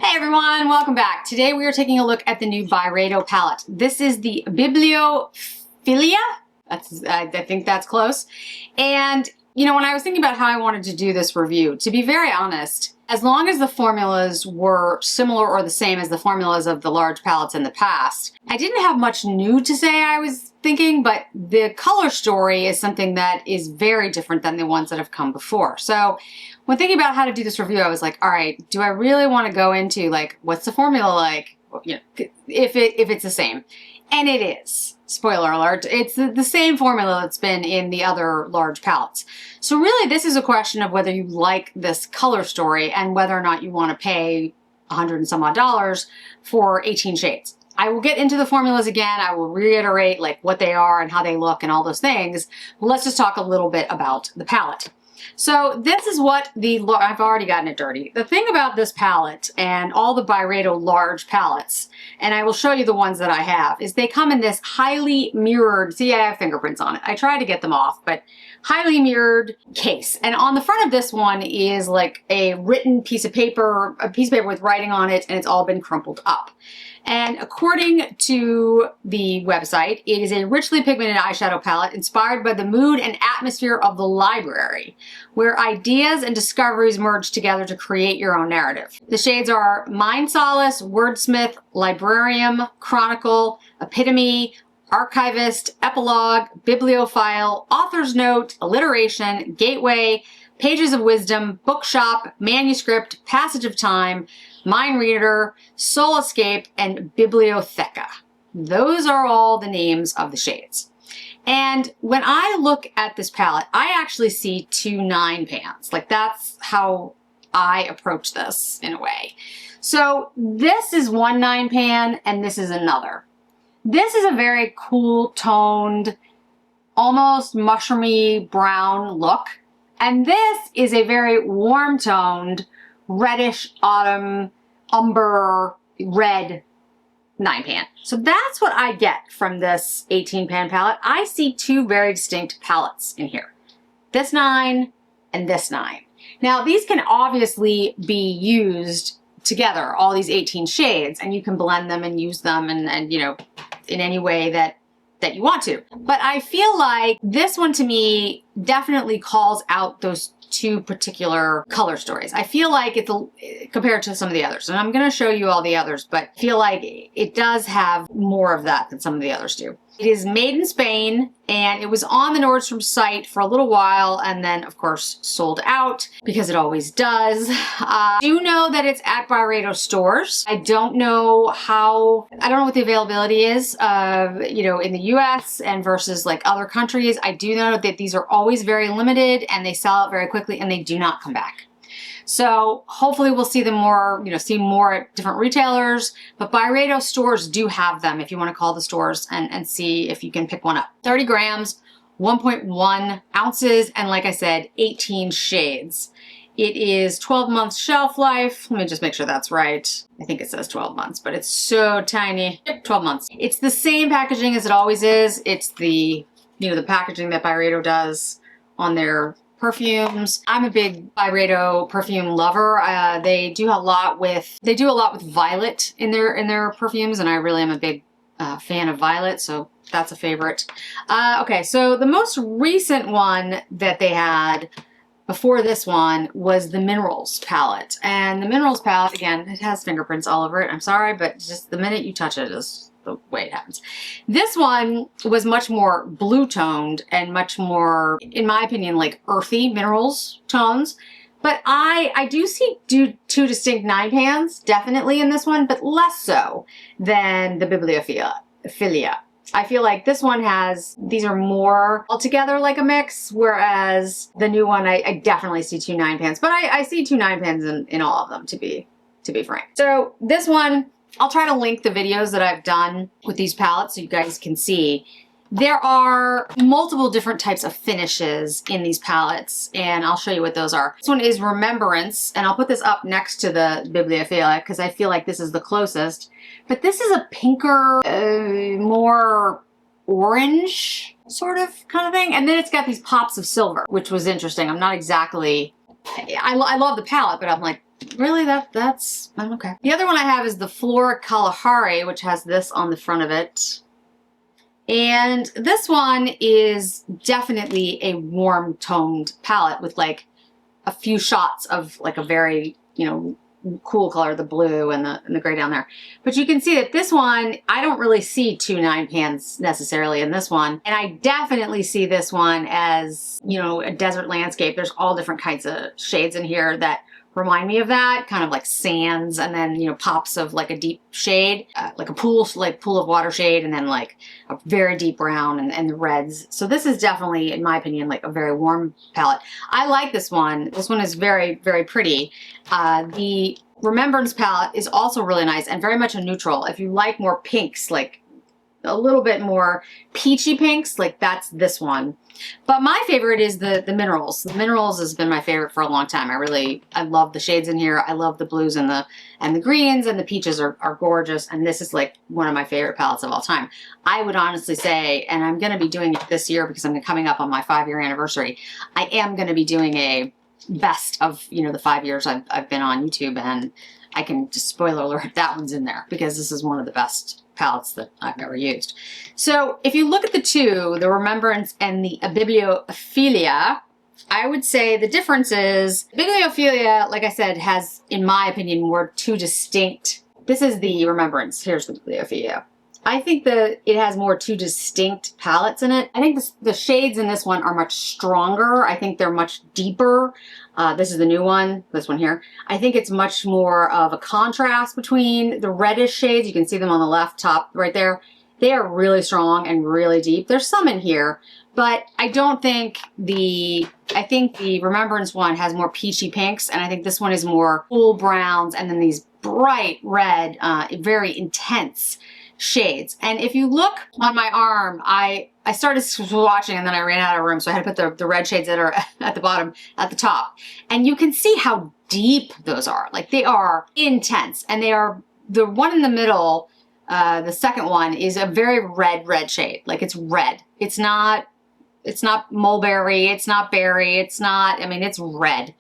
Hey everyone, welcome back. Today we are taking a look at the new Byredo palette. This is the Bibliophilia. I think that's close. And you know, when I was thinking about how I wanted to do this review, to be very honest, as long as the formulas were similar or the same as the formulas of the large palettes in the past, I didn't have much new to say, I was thinking, but the color story is something that is very different than the ones that have come before. So when thinking about how to do this review, I was like, all right, do I really want to go into like, what's the formula like? You know, if it's the same. And it is. Spoiler alert, it's the same formula that's been in the other large palettes. So really this is a question of whether you like this color story and whether or not you want to pay $100 and some odd for 18 shades. I will get into the formulas again. I will reiterate like what they are and how they look and all those things. But let's just talk a little bit about the palette. So this is what I've already gotten it dirty. The thing about this palette and all the Byredo large palettes, and I will show you the ones that I have, is they come in this highly mirrored, see I have fingerprints on it. I tried to get them off, but highly mirrored case. And on the front of this one is like a written piece of paper, a piece of paper with writing on it, and it's all been crumpled up. And according to the website, it is a richly pigmented eyeshadow palette inspired by the mood and atmosphere of the library, where ideas and discoveries merge together to create your own narrative. The shades are Mind Solace, Wordsmith, Librarium, Chronicle, Epitome, Archivist, Epilogue, Bibliophile, Author's Note, Alliteration, Gateway, Pages of Wisdom, Bookshop, Manuscript, Passage of Time, Mind Reader, Soul Escape, and Bibliotheca. Those are all the names of the shades. And when I look at this palette, I actually see two 9 pans. Like that's how I approach this in a way. So this is one 9 pan and this is another. This is a very cool toned, almost mushroomy brown look. And this is a very warm toned, reddish autumn umber red 9 pan. So that's what I get from this 18 pan palette. I see two very distinct palettes in here. This 9 and this 9. Now these can obviously be used together, all these 18 shades, and you can blend them and use them and you know, in any way that you want to. But I feel like this one to me definitely calls out those two particular color stories. I feel like it's compared to some of the others, and I'm going to show you all the others, but I feel like it does have more of that than some of the others do. It is made in Spain, and it was on the Nordstrom site for a little while, and then of course sold out because it always does. I do know that it's at Byredo stores. I don't know what the availability is, you know, in the US and versus like other countries. I do know that these are always very limited and they sell out very quickly and they do not come back. So hopefully we'll see them more, you know, see more at different retailers, but Byredo stores do have them if you want to call the stores and see if you can pick one up. 30 grams, 1.1 ounces, and like I said, 18 shades. It is 12 months shelf life. Let me just make sure that's right. I think it says 12 months, but it's so tiny. Yep, 12 months. It's the same packaging as it always is. It's the, you know, the packaging that Byredo does on their perfumes. I'm a big Byredo perfume lover. They do a lot with violet in their perfumes, and I really am a big fan of violet, so that's a favorite. Okay, so the most recent one that they had before this one was the Minerals palette. And the Minerals palette, again, it has fingerprints all over it. I'm sorry, but just the minute you touch it is the way it happens. This one was much more blue toned and much more, in my opinion, like earthy minerals tones. But I do see two distinct 9 pans, definitely in this one, but less so than the Bibliophilia. I feel like this one these are more altogether like a mix, whereas the new one, I definitely see two 9 pans, but I see two 9 pans in all of them, to be frank. So this one, I'll try to link the videos that I've done with these palettes so you guys can see. There are multiple different types of finishes in these palettes, and I'll show you what those are. This one is Remembrance, and I'll put this up next to the Bibliophilia because I feel like this is the closest. But this is a pinker, more orange sort of kind of thing. And then it's got these pops of silver, which was interesting. I'm not exactly, I love the palette, but I'm like, really, that's I'm okay. The other one I have is the Flora Kalahari, which has this on the front of it. And this one is definitely a warm toned palette with like a few shots of like a very, you know, cool color, the blue and the gray down there. But you can see that this one, I don't really see 2 9 pans necessarily in this one. And I definitely see this one as, you know, a desert landscape. There's all different kinds of shades in here that remind me of that, kind of like sands, and then, you know, pops of like a deep shade, like a pool of water shade, and then like a very deep brown and the reds. So this is definitely, in my opinion, like a very warm palette. I like this one. This one is very, very pretty. The Remembrance palette is also really nice and very much a neutral. If you like more pinks, like a little bit more peachy pinks, like that's this one. But my favorite is the Minerals. The Minerals has been my favorite for a long time. I love the shades in here. I love the blues and the greens, and the peaches are gorgeous. And this is like one of my favorite palettes of all time. I would honestly say, and I'm going to be doing it this year because I'm coming up on my 5-year anniversary. I am going to be doing a best of, you know, the 5 years I've been on YouTube, and I can just spoiler alert, that one's in there because this is one of the best palettes that I've ever used. So if you look at the two, the Remembrance and the Bibliophilia, I would say the difference is Bibliophilia, like I said, has, in my opinion, two distinct. This is the Remembrance. Here's the Bibliophilia. I think that it has two distinct palettes in it. I think the shades in this one are much stronger. I think they're much deeper. This is the new one, this one here. I think it's much more of a contrast between the reddish shades. You can see them on the left top right there. They are really strong and really deep. There's some in here, but I don't think I think the Remembrance one has more peachy pinks, and I think this one is more cool browns, and then these bright red, very intense shades. And if you look on my arm, I started swatching and then I ran out of room, so I had to put the red shades that are at the bottom, at the top. And you can see how deep those are. Like, they are intense, and they are, the one in the middle, the second one, is a very red shade. Like, it's red. It's not mulberry, it's not berry, it's not, I mean, it's red.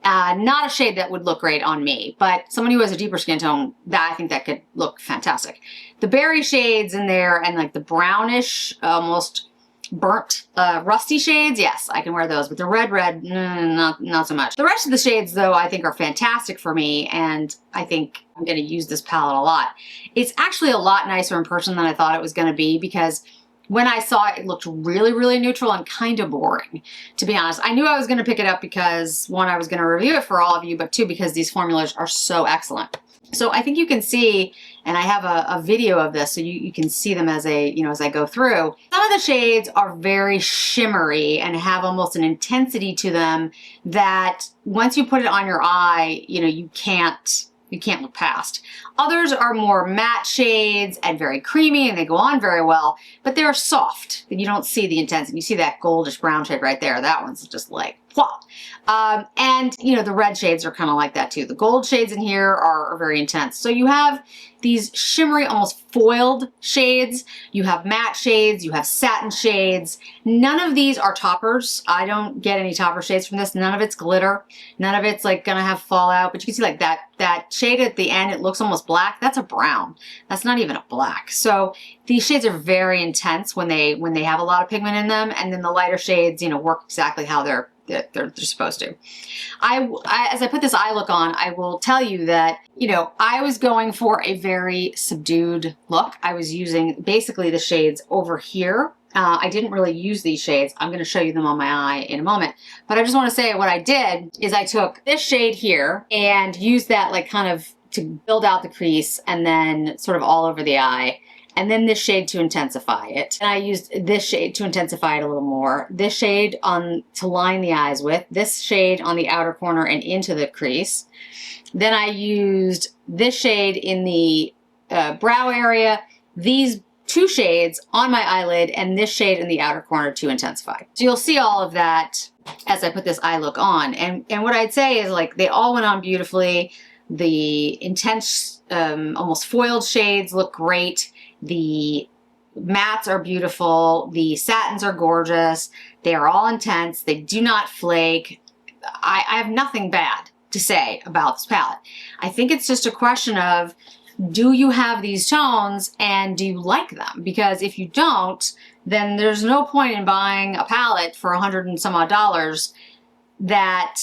Not a shade that would look great on me, but someone who has a deeper skin tone, I think that could look fantastic. The berry shades in there and like the brownish, almost burnt, rusty shades, yes, I can wear those, but the red, not so much. The rest of the shades, though, I think are fantastic for me, and I think I'm going to use this palette a lot. It's actually a lot nicer in person than I thought it was going to be, because when I saw it, it looked really, really neutral and kind of boring, to be honest. I knew I was going to pick it up because, one, I was going to review it for all of you, but two, because these formulas are so excellent. So I think you can see, and I have a video of this, so you can see them as as I go through. Some of the shades are very shimmery and have almost an intensity to them that once you put it on your eye, you can't look past. Others are more matte shades and very creamy, and they go on very well, but they're soft. You don't see the intensity. You see that goldish brown shade right there. That one's just like, whoa. And the red shades are kind of like that too. The gold shades in here are very intense. So you have these shimmery, almost foiled shades. You have matte shades. You have satin shades. None of these are toppers. I don't get any topper shades from this. None of it's glitter. None of it's like gonna have fallout. But you can see like that shade at the end, it looks almost black. That's a brown. That's not even a black. So these shades are very intense when they have a lot of pigment in them. And then the lighter shades, work exactly how they're supposed to. As I put this eye look on, I will tell you that, I was going for a very subdued look. I was using basically the shades over here. I didn't really use these shades. I'm going to show you them on my eye in a moment. But I just want to say what I did is I took this shade here and used that like kind of to build out the crease and then sort of all over the eye. And then this shade to intensify it. And I used this shade to intensify it a little more. This shade to line the eyes with. This shade on the outer corner and into the crease. Then I used this shade in the brow area. These two shades on my eyelid, and this shade in the outer corner to intensify. So you'll see all of that as I put this eye look on. And what I'd say is, like, they all went on beautifully. The intense, almost foiled shades look great. The mattes are beautiful. The satins are gorgeous. They are all intense. They do not flake. I have nothing bad to say about this palette. I think it's just a question of, do you have these tones and do you like them? Because if you don't, then there's no point in buying a palette for $100 and some odd that,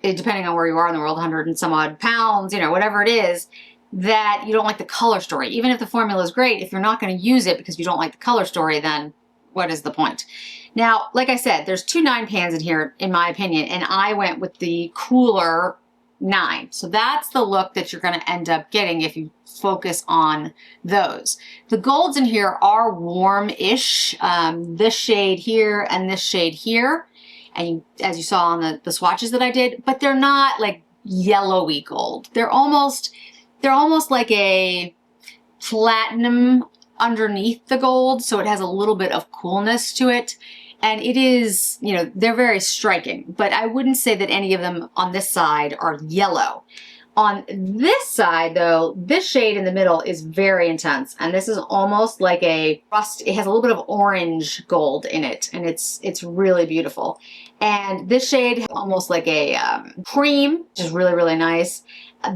depending on where you are in the world, 100 and some odd pounds, you know, whatever it is, that you don't like the color story. Even if the formula is great, if you're not going to use it because you don't like the color story, then what is the point? Now, like I said, there's 2 9 pans in here, in my opinion, and I went with the cooler 9. So that's the look that you're going to end up getting if you focus on those. The golds in here are warm-ish, this shade here and this shade here, and as you saw on the swatches that I did, but they're not like yellowy gold. They're almost like a platinum underneath the gold, so it has a little bit of coolness to it. And it is, you know, they're very striking, but I wouldn't say that any of them on this side are yellow. On this side, though, this shade in the middle is very intense, and this is almost like a rust. It has a little bit of orange gold in it, and it's really beautiful. And this shade almost like a cream, which is really, really nice.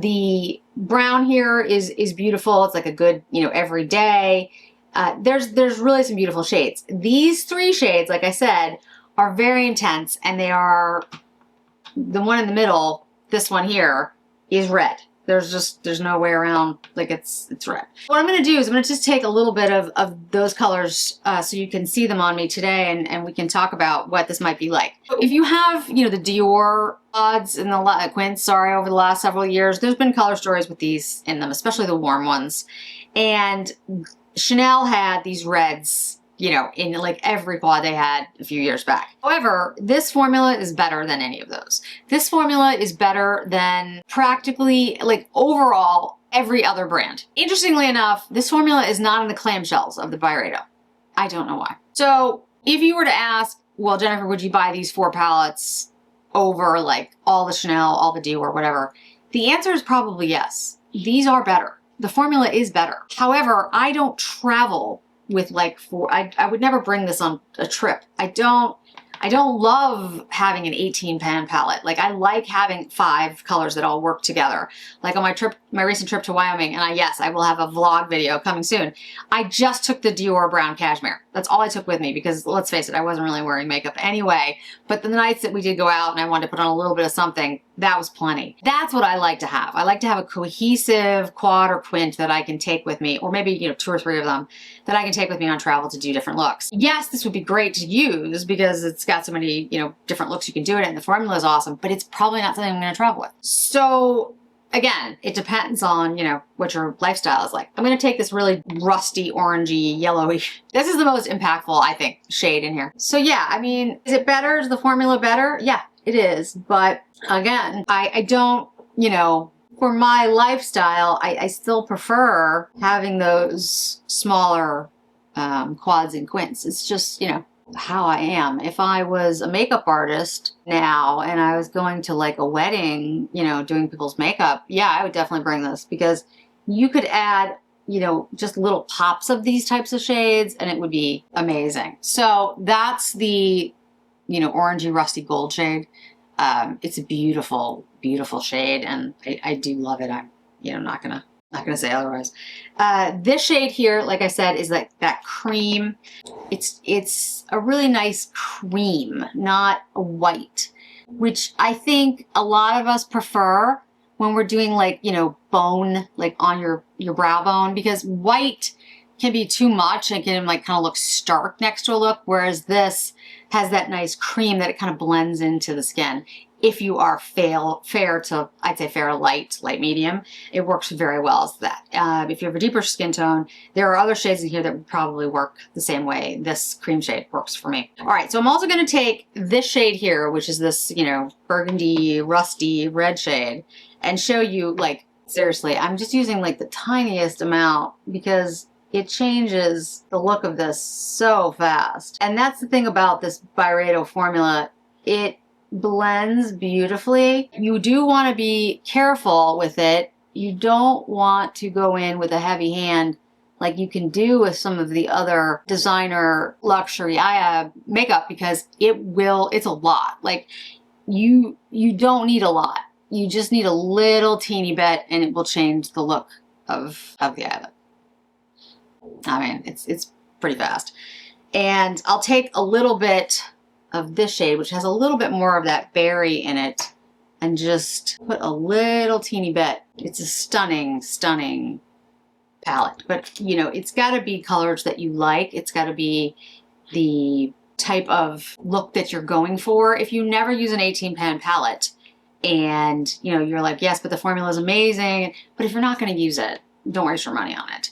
The brown here is beautiful. It's like a good, you know, everyday. There's really some beautiful shades. These 3 shades, like I said, are very intense, and they are, the one in the middle, this one here, is red. There's no way around, like it's red. What I'm gonna do is I'm gonna just take a little bit of those colors so you can see them on me today, and we can talk about what this might be like. If you have, you know, the Dior odds and the quints, sorry, over the last several years, there's been color stories with these in them, especially the warm ones. And Chanel had these reds, you know, in like every quad they had a few years back. However, this formula is better than any of those. This formula is better than practically, like, overall every other brand. Interestingly enough, this formula is not in the clamshells of the Byredo. I don't know why. So if you were to ask, well, Jennifer, would you buy these 4 palettes over like all the Chanel, all the Dior, whatever? The answer is probably yes. These are better. The formula is better. However, I don't travel with like 4, I would never bring this on a trip. I don't love having an 18 pan palette. Like, I like having 5 colors that all work together. Like on my recent trip to Wyoming, and yes, I will have a vlog video coming soon. I just took the Dior brown cashmere. That's all I took with me because, let's face it, I wasn't really wearing makeup anyway. But the nights that we did go out and I wanted to put on a little bit of something, that was plenty. That's what I like to have. I like to have a cohesive quad or quint that I can take with me, or maybe, you know, 2 or 3 of them that I can take with me on travel to do different looks. Yes, this would be great to use because it's got so many, you know, different looks you can do it in. The formula is awesome, but it's probably not something I'm going to travel with. So again, it depends on, you know, what your lifestyle is like. I'm going to take this really rusty, orangey, yellowy. This is the most impactful, I think, shade in here. So yeah, I mean, is it better? Is the formula better? Yeah, it is. But again, I don't, you know, for my lifestyle, I still prefer having those smaller quads and quints. It's just, you know, how I am. If I was a makeup artist now and I was going to like a wedding, you know, doing people's makeup, yeah, I would definitely bring this because you could add, you know, just little pops of these types of shades and it would be amazing. So that's the, you know, orangey rusty gold shade. It's a beautiful, beautiful shade, and I do love it. I'm, you know, not gonna say otherwise. This shade here, like I said, is like that cream. It's a really nice cream, not a white, which I think a lot of us prefer when we're doing like, you know, bone, like on your brow bone, because white can be too much and can like kind of look stark next to a look, whereas this has that nice cream that it kind of blends into the skin. If you are fair to, I'd say fair to light medium, it works very well as that. If you have a deeper skin tone, there are other shades in here that would probably work the same way. This cream shade works for me. All right, so I'm also gonna take this shade here, which is this, you know, burgundy, rusty red shade, and show you, like, seriously, I'm just using like the tiniest amount because it changes the look of this so fast. And that's the thing about this Byredo formula. It blends beautifully. You do want to be careful with it. You don't want to go in with a heavy hand like you can do with some of the other designer luxury makeup, because it's a lot. Like you don't need a lot. You just need a little teeny bit and it will change the look of the eyelid. I mean, it's pretty fast. And I'll take a little bit of this shade, which has a little bit more of that berry in it, and just put a little teeny bit. It's a stunning, stunning palette. But, you know, it's got to be colors that you like. It's got to be the type of look that you're going for. If you never use an 18-pan palette and, you know, you're like, yes, but the formula is amazing, but if you're not going to use it, don't waste your money on it.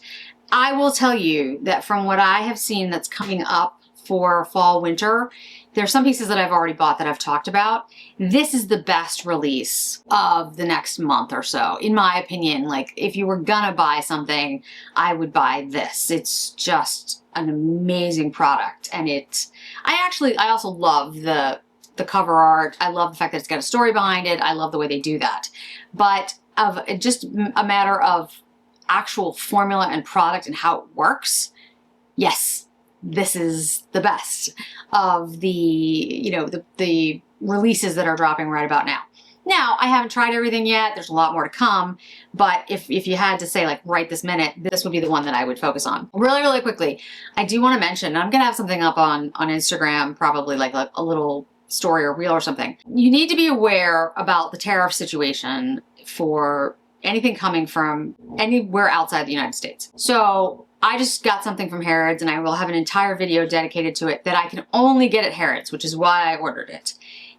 I will tell you that from what I have seen that's coming up for fall, winter, there's some pieces that I've already bought that I've talked about. This is the best release of the next month or so, in my opinion. Like, if you were gonna buy something, I would buy this. It's just an amazing product. And I also love the cover art. I love the fact that it's got a story behind it. I love the way they do that. But of just a matter of actual formula and product and how it works, yes, this is the best of the, you know, the releases that are dropping right about now. Now, I haven't tried everything yet. There's a lot more to come. But if you had to say, like, right this minute, this would be the one that I would focus on. Really, really quickly, I do want to mention, I'm going to have something up on Instagram, probably like a little story or reel or something. You need to be aware about the tariff situation for anything coming from anywhere outside the United States. So I just got something from Harrods, and I will have an entire video dedicated to it that I can only get at Harrods, which is why I ordered it.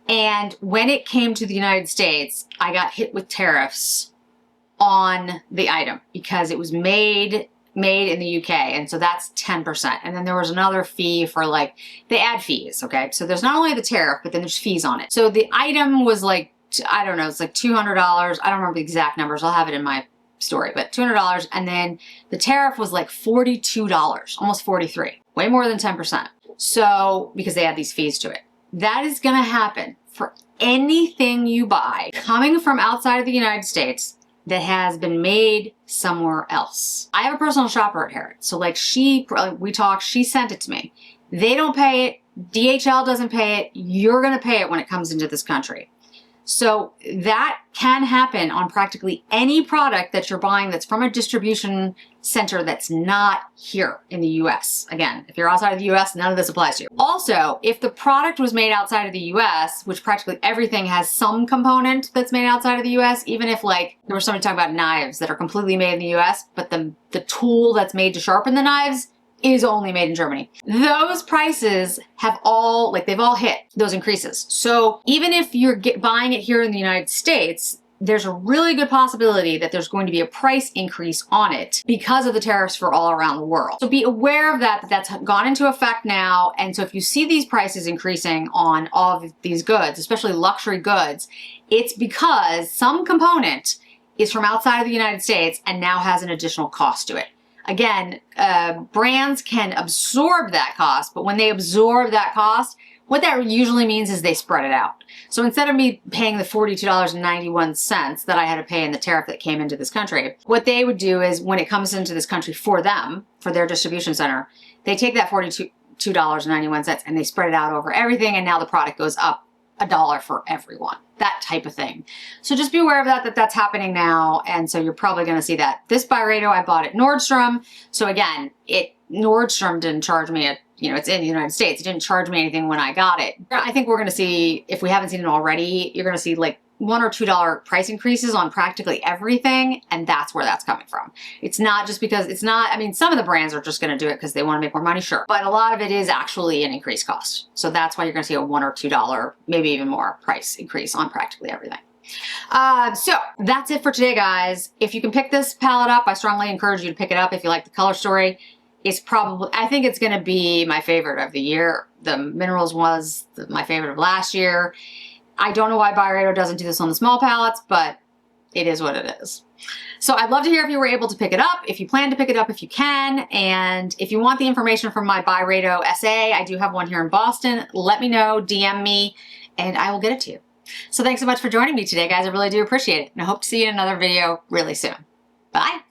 And when it came to the United States, I got hit with tariffs on the item because it was made in the UK, and so that's 10%. And then there was another fee for, like, they add fees, okay? So there's not only the tariff, but then there's fees on it. So the item was like, I don't know, it's like $200. I don't remember the exact numbers. I'll have it in my story, but $200. And then the tariff was like $42, almost $43, way more than 10%. So, because they add these fees to it. That is going to happen for anything you buy coming from outside of the United States that has been made somewhere else. I have a personal shopper at Harrods. So, like, we talked, she sent it to me. They don't pay it. DHL doesn't pay it. You're going to pay it when it comes into this country. So that can happen on practically any product that you're buying that's from a distribution center that's not here in the US. Again, if you're outside of the US, none of this applies to you. Also, if the product was made outside of the US, which practically everything has some component that's made outside of the US, even if, like, there was somebody talking about knives that are completely made in the US, but the tool that's made to sharpen the knives is only made in Germany. Those prices have all, like, they've all hit those increases. So even if you're buying it here in the United States, there's a really good possibility that there's going to be a price increase on it because of the tariffs for all around the world. So be aware of that, that's gone into effect now. And so if you see these prices increasing on all of these goods, especially luxury goods, it's because some component is from outside of the United States and now has an additional cost to it. Again, brands can absorb that cost, but when they absorb that cost, what that usually means is they spread it out. So instead of me paying the $42.91 that I had to pay in the tariff that came into this country, what they would do is when it comes into this country for them, for their distribution center, they take that $42.91 and they spread it out over everything, and now the product goes up $1 for everyone, that type of thing. So just be aware of that that's happening now. And so you're probably going to see that. This Byredo I bought at Nordstrom. So again, Nordstrom didn't charge me it's in the United States. It didn't charge me anything when I got it. I think we're going to see, if we haven't seen it already, you're going to see like $1 or $2 price increases on practically everything, and that's where that's coming from. It's not just because I mean, some of the brands are just going to do it because they want to make more money, sure, but a lot of it is actually an increased cost. So that's why you're going to see a $1 or $2, maybe even more price increase on practically everything. So that's it for today, guys. If you can pick this palette up, I strongly encourage you to pick it up if you like the color story. I think it's going to be my favorite of the year. The Minerals was my favorite of last year. I don't know why Byredo doesn't do this on the small palettes, but it is what it is. So I'd love to hear if you were able to pick it up, if you plan to pick it up, if you can. And if you want the information from my Byredo SA, I do have one here in Boston. Let me know, DM me, and I will get it to you. So thanks so much for joining me today, guys. I really do appreciate it. And I hope to see you in another video really soon. Bye.